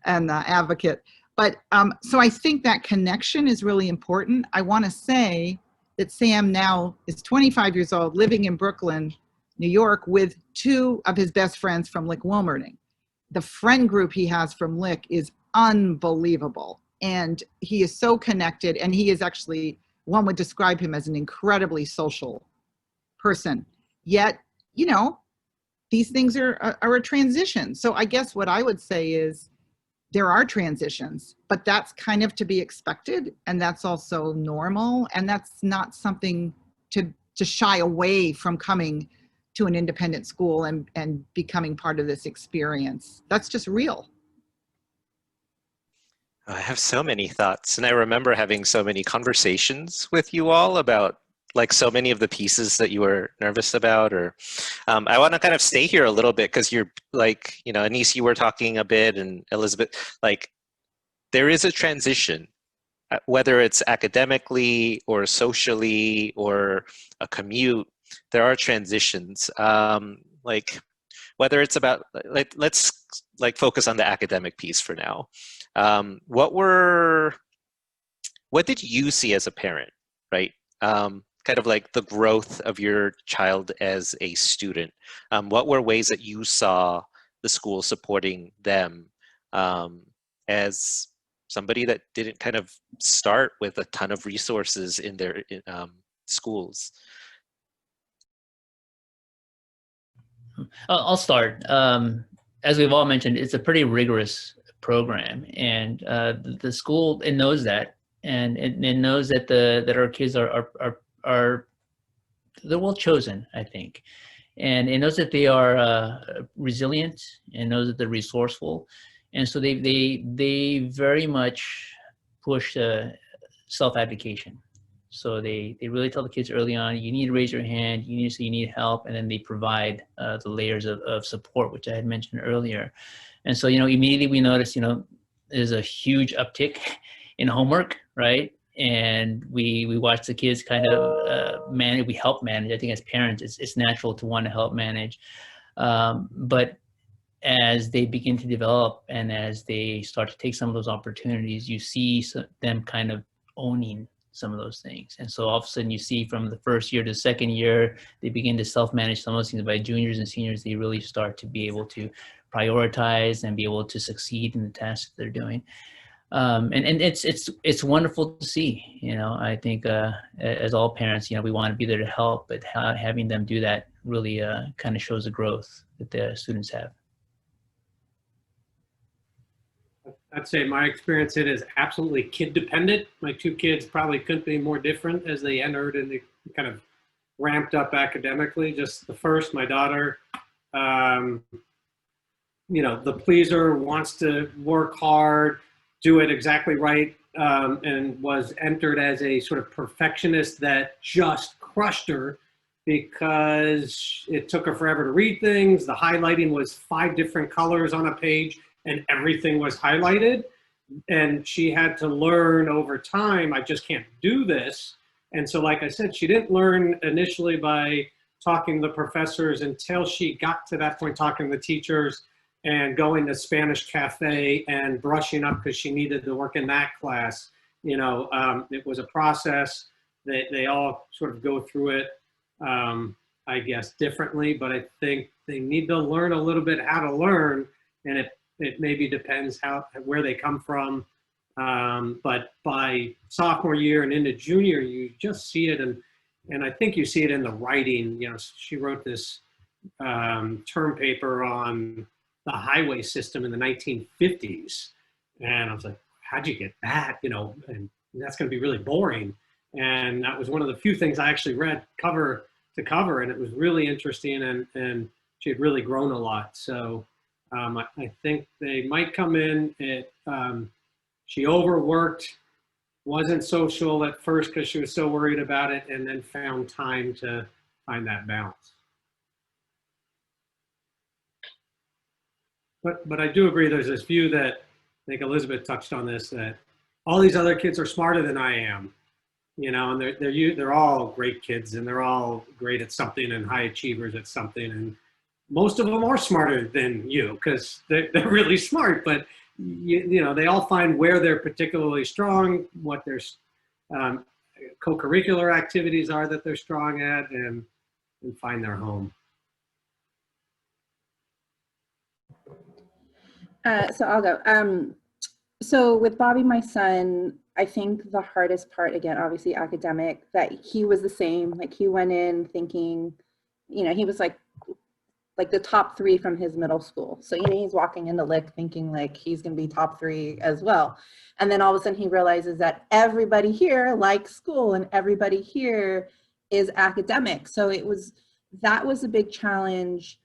and advocate. But so I think that connection is really important. I want to say that Sam now is 25 years old, living in Brooklyn, New York, with 2 of his best friends from Lick-Wilmerding. The friend group he has from Lick is unbelievable. And he is so connected, and he is actually, one would describe him as an incredibly social person. Yet, you know, these things are a transition. So I guess what I would say is there are transitions, but that's kind of to be expected, and that's also normal, and that's not something to shy away from coming to an independent school and becoming part of this experience. That's just real. I have so many thoughts, and I remember having so many conversations with you all about like so many of the pieces that you were nervous about. Or I want to kind of stay here a little bit because you're like, you know, Anise, you were talking a bit, and Elizabeth, like there is a transition, whether it's academically or socially or a commute, there are transitions. Like whether it's about, like, let's like focus on the academic piece for now. What did you see as a parent, right? Kind of like the growth of your child as a student. What were ways that you saw the school supporting them as somebody that didn't kind of start with a ton of resources in their schools? I'll start. As we've all mentioned, it's a pretty rigorous program, and the school, it knows that, and it knows that that our kids are they're well chosen, I think. And it knows that they are resilient, and knows that they're resourceful. And so they very much push self-advocation. So they really tell the kids early on, you need to raise your hand, you need to say you need help, and then they provide the layers of support, which I had mentioned earlier. And so, immediately we notice, there's a huge uptick in homework, right? And we watch the kids kind of manage, we help manage. I think as parents, it's natural to want to help manage. But as they begin to develop and as they start to take some of those opportunities, you see them kind of owning some of those things. And so all of a sudden you see from the first year to the second year, they begin to self-manage some of those things. By juniors and seniors, they really start to be able to prioritize and be able to succeed in the tasks that they're doing. And it's wonderful to see. I think as all parents, we want to be there to help, but having them do that really kind of shows the growth that the students have. I'd say my experience, it is absolutely kid dependent. My two kids probably couldn't be more different as they entered and they kind of ramped up academically. Just the first, my daughter, the pleaser, wants to work hard, do it exactly right, and was entered as a sort of perfectionist that just crushed her because it took her forever to read things. The highlighting was 5 different colors on a page and everything was highlighted. And she had to learn over time, I just can't do this. And so, like I said, she didn't learn initially by talking to the professors until she got to that point, talking to the teachers and going to Spanish cafe and brushing up because she needed to work in that class. It was a process. They all sort of go through it, I guess, differently, but I think they need to learn a little bit how to learn, and it maybe depends where they come from. But by sophomore year and into junior, you just see it, and I think you see it in the writing. She wrote this term paper on the highway system in the 1950s. And I was like, how'd you get that? And that's going to be really boring. And that was one of the few things I actually read cover to cover. And it was really interesting. And she had really grown a lot. So I think they might come in. She overworked, wasn't social at first because she was so worried about it, and then found time to find that balance. But I do agree, there's this view that, I think Elizabeth touched on this, that all these other kids are smarter than I am, and they're all great kids and they're all great at something and high achievers at something. And most of them are smarter than you because they're really smart, but they all find where they're particularly strong, what their co-curricular activities are that they're strong at, and find their home. So I'll go. So with Bobby, my son, I think the hardest part, again, obviously academic, that he was the same. Like he went in thinking, he was like the top 3 from his middle school. So, he's walking into Lick thinking like he's going to be top 3 as well. And then all of a sudden he realizes that everybody here likes school and everybody here is academic. So that was a big challenge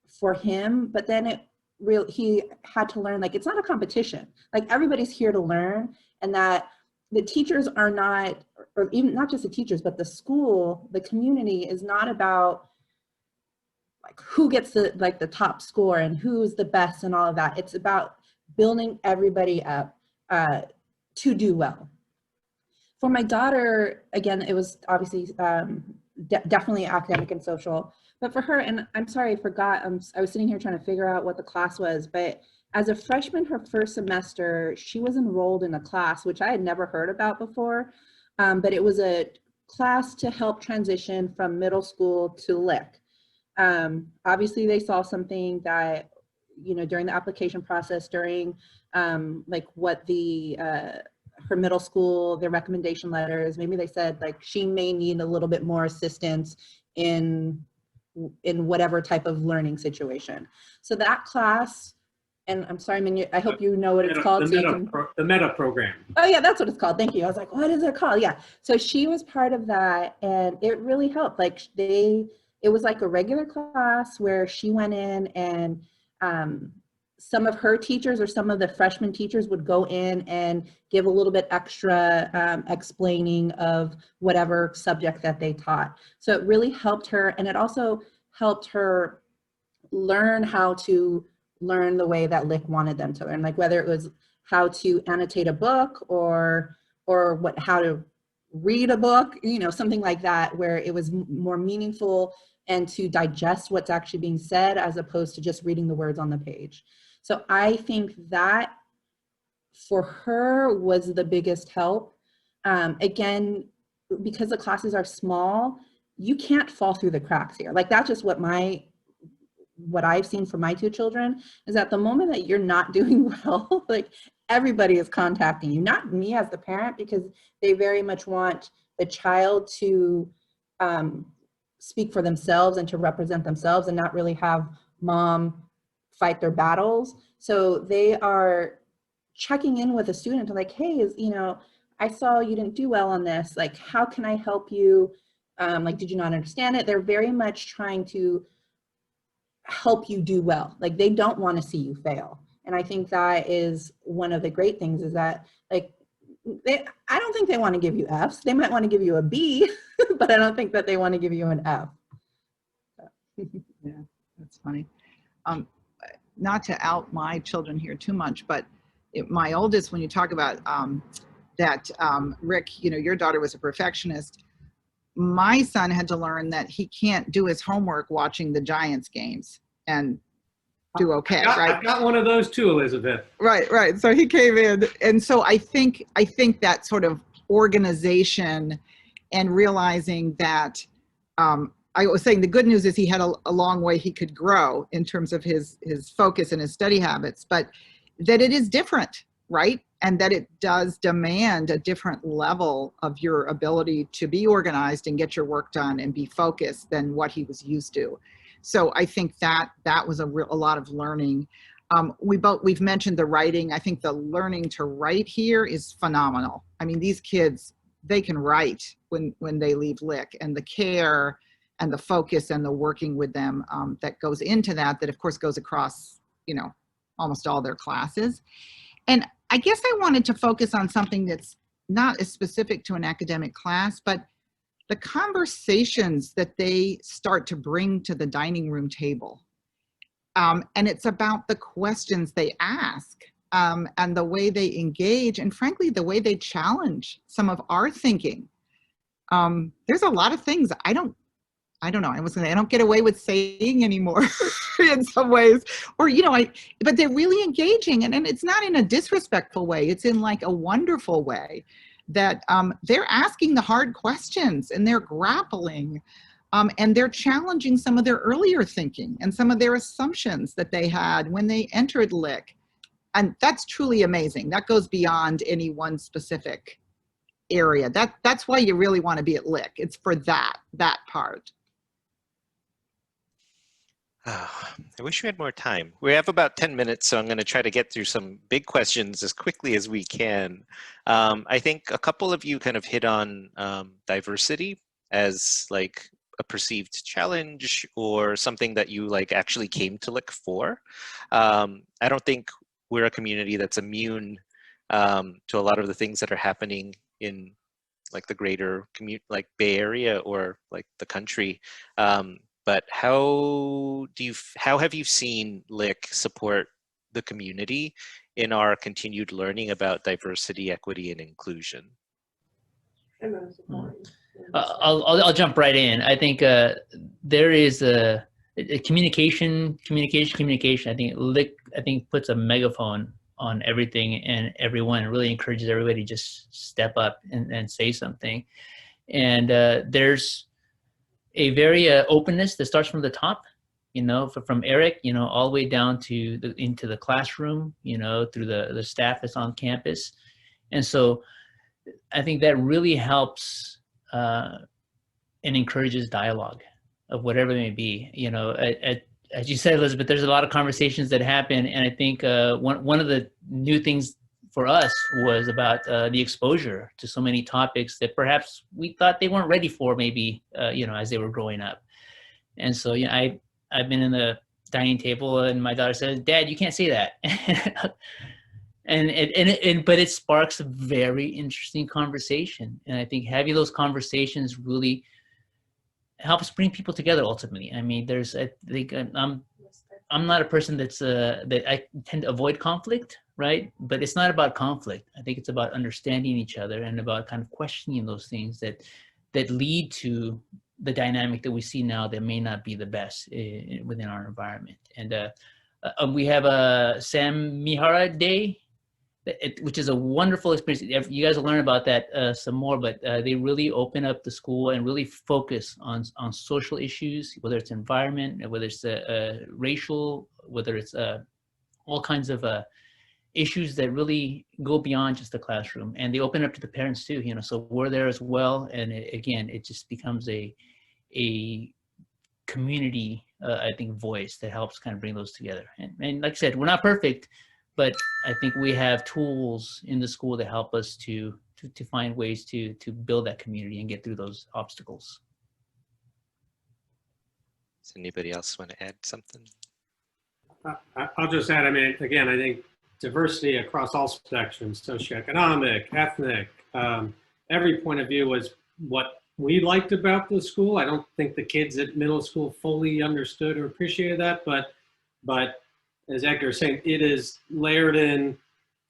for him. But then he had to learn, like, it's not a competition. Like everybody's here to learn, and that the teachers are not, or even not just the teachers, but the school, the community is not about like who gets the top score and who's the best and all of that. It's about building everybody up to do well. For my daughter, again, it was obviously definitely academic and social. But for her, and I'm sorry, I forgot, I was sitting here trying to figure out what the class was, but as a freshman, her first semester, she was enrolled in a class, which I had never heard about before, but it was a class to help transition from middle school to Lick. Obviously they saw something that, during the application process, during like what her middle school, their recommendation letters, maybe they said like she may need a little bit more assistance in whatever type of learning situation. So that class and I'm sorry, I hope you know what it's called. The meta program. Oh yeah, that's what it's called. Thank you. I was like, what is it called? Yeah. So she was part of that, and it really helped. Like it was like a regular class where she went in, and some of her teachers or some of the freshman teachers would go in and give a little bit extra explaining of whatever subject that they taught. So it really helped her, and it also helped her learn how to learn the way that Lick wanted them to learn, like whether it was how to annotate a book or how to read a book, you know, something like that, where it was more meaningful and to digest what's actually being said as opposed to just reading the words on the page. So I think that for her was the biggest help. Again, because the classes are small, you can't fall through the cracks here. Like that's just what I've seen for my two children, is at the moment that you're not doing well, like everybody is contacting you, not me as the parent, because they very much want the child to speak for themselves and to represent themselves and not really have mom fight their battles. So they are checking in with a student to like, hey, you know, I saw you didn't do well on this. Like, how can I help you? Like, did you not understand it? They're very much trying to help you do well. Like, they don't want to see you fail. And I think that is one of the great things, is that like, I don't think they want to give you Fs. They might want to give you a B, but I don't think that they want to give you an F. Yeah, that's funny. Not to out my children here too much, but my oldest, when you talk about Rick, you know, your daughter was a perfectionist. My son had to learn that he can't do his homework watching the Giants games and do okay, right? I've got one of those too, Elizabeth. Right. So he came in, and so I think that sort of organization and realizing that I was saying the good news is he had a long way he could grow in terms of his focus and his study habits, but that it is different, right? And that it does demand a different level of your ability to be organized and get your work done and be focused than what he was used to. So I think that was a lot of learning. We've mentioned the writing. I think the learning to write here is phenomenal. I mean, these kids, they can write when they leave Lick, and the care and the focus and the working with them that goes into that of course goes across, you know, almost all their classes. And I guess I wanted to focus on something that's not as specific to an academic class, but the conversations that they start to bring to the dining room table. And it's about the questions they ask and the way they engage, and frankly, the way they challenge some of our thinking. There's a lot of things I don't know. I don't get away with saying anymore in some ways, or, you know, but they're really engaging, and it's not in a disrespectful way. It's in like a wonderful way that they're asking the hard questions, and they're grappling, and they're challenging some of their earlier thinking and some of their assumptions that they had when they entered Lick. And that's truly amazing. That goes beyond any one specific area. That's why you really want to be at Lick. It's for that part. Oh, I wish we had more time. We have about 10 minutes, so I'm going to try to get through some big questions as quickly as we can. I think a couple of you kind of hit on diversity as like a perceived challenge or something that you like actually came to Lick for. I don't think we're a community that's immune to a lot of the things that are happening in like the greater like Bay Area or like the country. But how have you seen Lick support the community in our continued learning about diversity, equity, and inclusion? I'll jump right in. I think there is a communication. I think Lick puts a megaphone on everything and everyone, and really encourages everybody to just step up and say something. And there's a very openness that starts from the top, you know, from Eric, you know, all the way down to into the classroom, you know, through the staff that's on campus. And so I think that really helps and encourages dialogue of whatever it may be. You know, as you said, Elizabeth, there's a lot of conversations that happen. And I think one of the new things for us was about the exposure to so many topics that perhaps we thought they weren't ready for, maybe, as they were growing up. And so, I've been in the dining table and my daughter says, "Dad, you can't say that." But it sparks a very interesting conversation. And I think having those conversations really helps bring people together ultimately. I mean, I'm not a person that I tend to avoid conflict, right? But it's not about conflict. I think it's about understanding each other and about kind of questioning those things that lead to the dynamic that we see now that may not be the best within our environment. And we have a Sam Mihara Day, which is a wonderful experience. You guys will learn about that some more, but they really open up the school and really focus on social issues, whether it's environment, whether it's racial, whether it's all kinds of issues that really go beyond just the classroom. And they open up to the parents too, so we're there as well. And again, it just becomes a community, I think, voice that helps kind of bring those together. And like I said, we're not perfect, but I think we have tools in the school that help us to find ways to build that community and get through those obstacles. Does anybody else want to add something? I'll just add, I mean, again, I think diversity across all spectrums, socioeconomic, ethnic, every point of view was what we liked about the school. I don't think the kids at middle school fully understood or appreciated that, but as Edgar is saying, it is layered in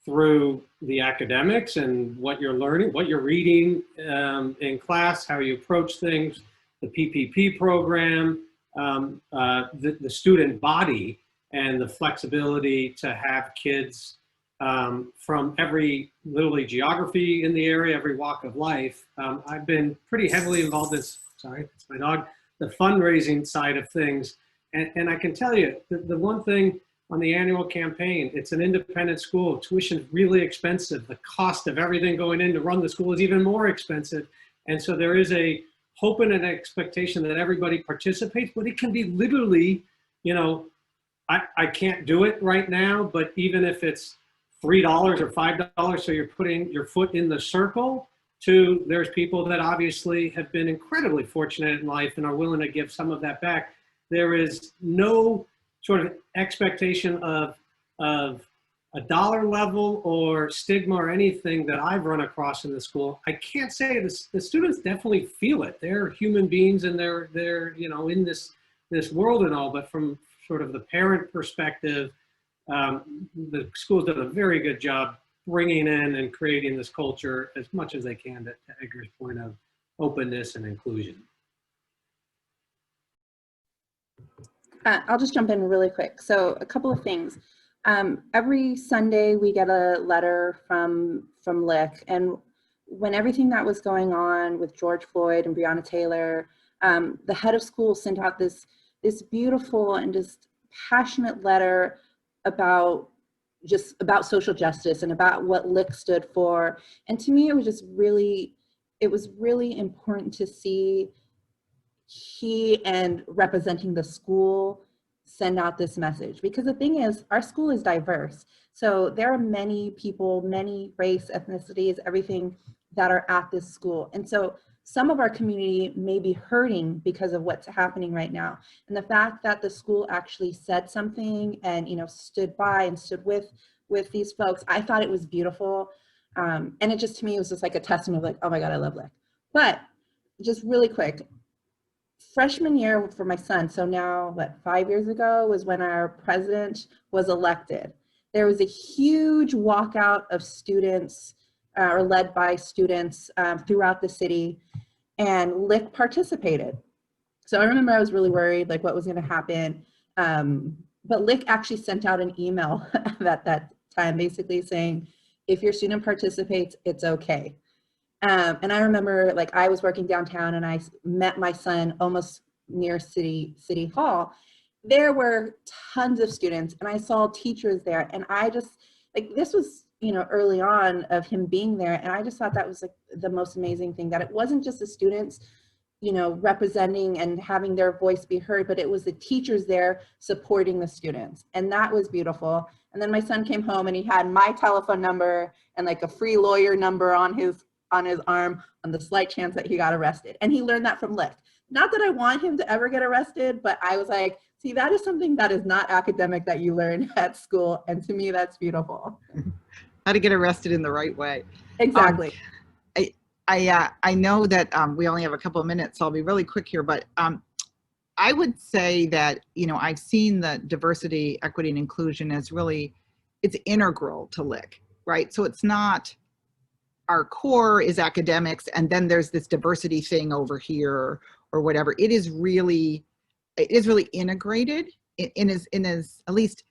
through the academics and what you're learning, what you're reading in class, how you approach things, the PPP program, the student body, and the flexibility to have kids from every, literally, geography in the area, every walk of life. I've been pretty heavily involved in, sorry, it's my dog, the fundraising side of things. And I can tell you, the one thing on the annual campaign, it's an independent school. Tuition is really expensive. The cost of everything going in to run the school is even more expensive. And so there is a hope and an expectation that everybody participates, but it can be literally, I can't do it right now, but even if it's $3 or $5, so you're putting your foot in the circle, to there's people that obviously have been incredibly fortunate in life and are willing to give some of that back. There is no sort of expectation of a dollar level or stigma or anything that I've run across in the school. I can't say this, the students definitely feel it. They're human beings and they're in this world and all, but from sort of the parent perspective, the school's done a very good job bringing in and creating this culture as much as they can, to Edgar's point of openness and inclusion. I'll just jump in really quick. So a couple of things. Every Sunday we get a letter from Lick, and when everything that was going on with George Floyd and Breonna Taylor, the head of school sent out this beautiful and just passionate letter about social justice and about what Lick stood for. And to me, it was really important to see he and representing the school send out this message, because the thing is, our school is diverse. So there are many people, many race, ethnicities, everything that are at this school. And so some of our community may be hurting because of what's happening right now. And the fact that the school actually said something and, stood by and stood with these folks, I thought it was beautiful. And it just, to me, it was just like a testament of like, oh my God, I love Lick. But just really quick, freshman year for my son, so now 5 years ago was when our president was elected. There was a huge walkout of students or led by students throughout the city, and Lick participated. So I remember I was really worried like what was going to happen, but Lick actually sent out an email at that time basically saying, if your student participates, it's okay. And I remember like I was working downtown and I met my son almost near City Hall. There were tons of students and I saw teachers there, and I just like, this was, early on of him being there. And I just thought that was like the most amazing thing, that it wasn't just the students you know, representing and having their voice be heard, but it was the teachers there supporting the students. And that was beautiful. And then my son came home and he had my telephone number and like a free lawyer number on his arm on the slight chance that he got arrested. And he learned that from Lick. Not that I want him to ever get arrested, but I was like, see, that is something that is not academic that you learn at school. And to me, that's beautiful. How to get arrested in the right way. Exactly. I know that we only have a couple of minutes, so I'll be really quick here, but I would say that, you know, I've seen the diversity, equity, and inclusion as really, it's integral to Lick, right? So it's not, our core is academics, and then there's this diversity thing over here or whatever. It is really integrated in as at least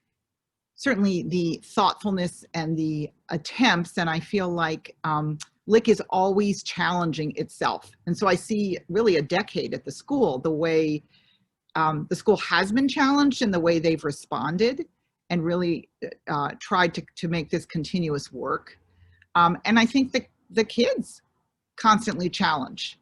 certainly the thoughtfulness and the attempts, and I feel like Lick is always challenging itself. And so I see really a decade at the school, the way the school has been challenged and the way they've responded and really tried to make this continuous work. And I think that the kids constantly challenge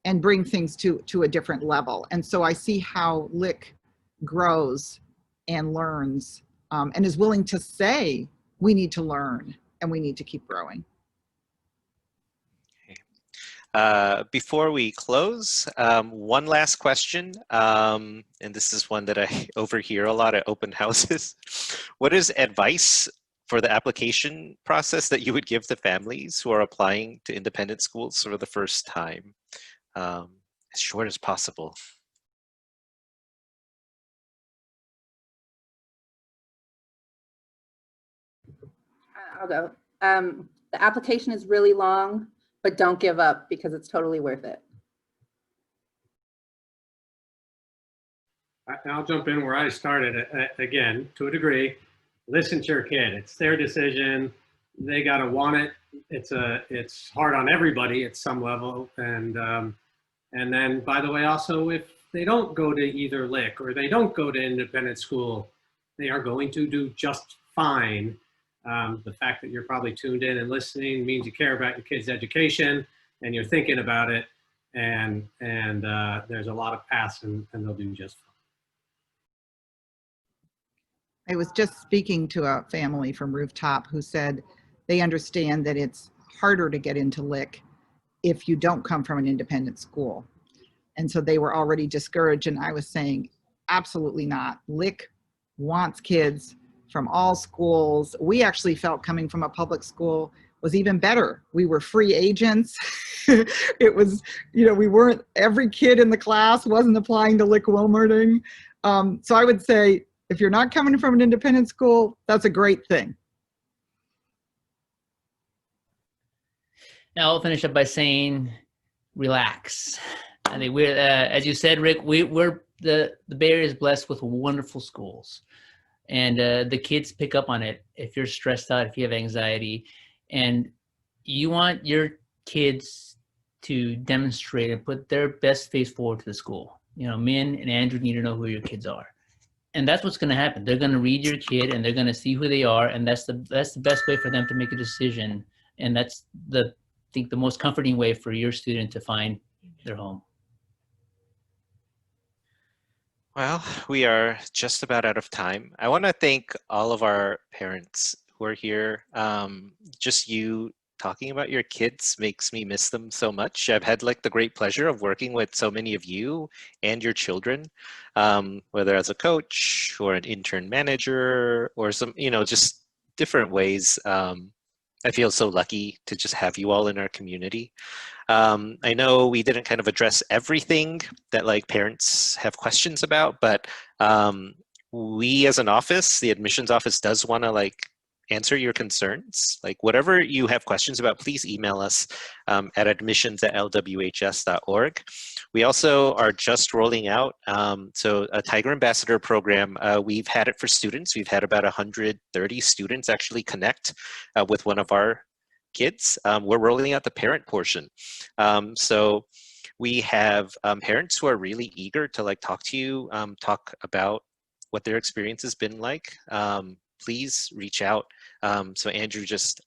and bring things to a different level. And so I see how Lick grows and learns and is willing to say, we need to learn and we need to keep growing. Before we close, one last question, and this is one that I overhear a lot at open houses. What is advice for the application process that you would give to families who are applying to independent schools for the first time? As short as possible. I'll go. The application is really long, but don't give up because it's totally worth it. I'll jump in where I started again, to a degree. Listen to your kid. It's their decision. They gotta want it. It's hard on everybody at some level. And then, by the way, also, if they don't go to either Lick or they don't go to independent school, they are going to do just fine. The fact that you're probably tuned in and listening means you care about your kid's education and you're thinking about it. And there's a lot of paths, and they'll do just fine. I was just speaking to a family from Rooftop who said they understand that it's harder to get into Lick if you don't come from an independent school. And so they were already discouraged, and I was saying, absolutely not. Lick wants kids from all schools. We actually felt coming from a public school was even better. We were free agents. It was, you know, we weren't, every kid in the class wasn't applying to Lick-Wilmerding. So I would say, if you're not coming from an independent school, that's a great thing. Now I'll finish up by saying, relax. I think we're, as you said, Rick, we're the Bay Area is blessed with wonderful schools, and the kids pick up on it. If you're stressed out, if you have anxiety, and you want your kids to demonstrate and put their best face forward to the school. You know, Min and Andrew need to know who your kids are. And that's what's going to happen. They're going to read your kid and they're going to see who they are. And that's the best way for them to make a decision. And that's I think the most comforting way for your student to find their home. Well, we are just about out of time. I want to thank all of our parents who are here. Just you talking about your kids makes me miss them so much. I've had like the great pleasure of working with so many of you and your children, whether as a coach or an intern manager or some, you know, just different ways. I feel so lucky to just have you all in our community. I know we didn't kind of address everything that like parents have questions about, but we as an office, the admissions office does want to like answer your concerns. Like whatever you have questions about, please email us at admissions@lwhs.org. We also are just rolling out so a Tiger Ambassador program. We've had it for students. We've had about 130 students actually connect with one of our kids. We're rolling out the parent portion. So we have parents who are really eager to like talk to you, talk about what their experience has been like. Please reach out. So Andrew just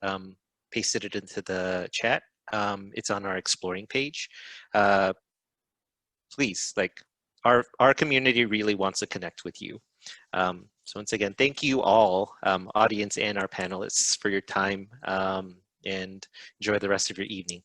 pasted it into the chat. It's on our exploring page. please, like our community really wants to connect with you. So once again, thank you all, audience and our panelists, for your time, and enjoy the rest of your evening.